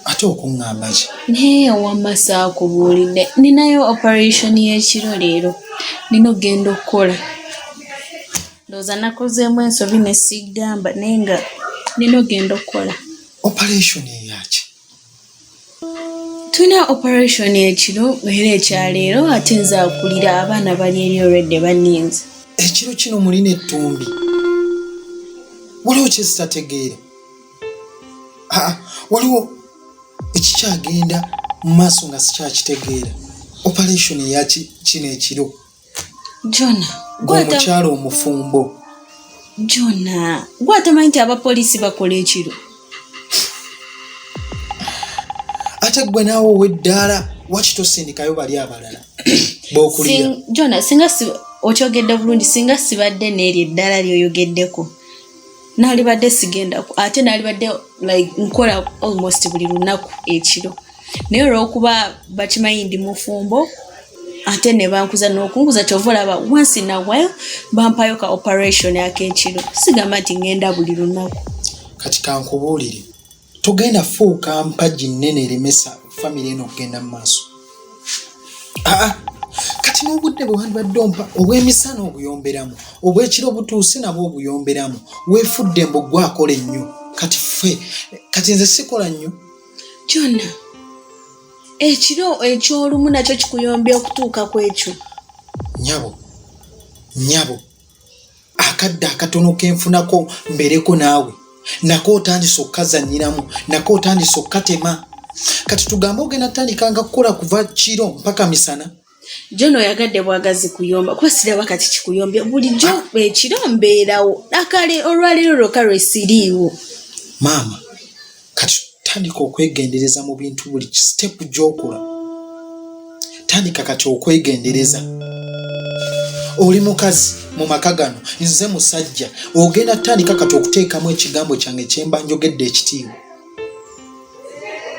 ate okuŋŋamba ki? Naye wamma saakubuulidde ninayo operation y'ekiro leero nina ogenda okukola. Ndowooza nakozeemu ensobi ne sigamba naye nga nina ogenda okukola. Operation eyaki? Tulina operation ekiro era ekyaleero ate nze akulira abaana bali eri olwedde banninze. Ekiro kino mulina ettumbi. Waliwo kyezitategeera. Waliwo ekikyagenda mu maaso nga sikyakitegeera. Operation eyaki kino ekiro? Jona, gw'omukyala omufumbo. Jona, gw'atamanyi nti abapoliisi bakola ekiro? Ate gwe naawe ow'eddaala waki tosindikayo bali abalala b'okulira? Jona, singa okyogedde bulungi, singa sibadde n'eryo eddaala ly'oyogeddeko naalibadde sigendako ate naalibadde nkola almost buli lunaku ekiro. Naye olw'okuba bakimanyi ndi mufumbo ate ne bankuza n'okunguza kyova olaba once in a while bampayo ka operation ak'ekiro. Sigamba nti ngenda buli lunaku. Kati kankubuulire, togenda fuuka mpagi nnene eremesa famire eno okugenda mu maaso. Kati n'obudde bwe wandibadde ompa obw'emisana obuyomberamu, obw'ekiro butuuse nabwo obuyomberamu, weefudde mbu gwe akola ennyo. Kati nze sikola nnyo. Jona, ekiro eky'olumu nakyo kikuyombya okutuuka ku ekyo. Nyabo, akadde akatono kenfunako mbereko naawe, nako otandise okukazanyiramu, nako otandise okukatema. Kati tugambe ogenda tandikanga kukola kuva kiro mpaka misana. Jona oyagadde bwagazi kuyomba kuba siraba kati kikuyombya. Bulijjo ekiro mbeerawo akale olwaleero lwokka lwe siriiwo. Maama, kati tandika okwegendereza mu bintu buli step gy'okola. Tandika kati okwegendereza. Oli mukazi mu maka gano, nze musajja, ogenda tandika kati okuteekamu ekigambo kyange kyemba njogedde ekitiibwa.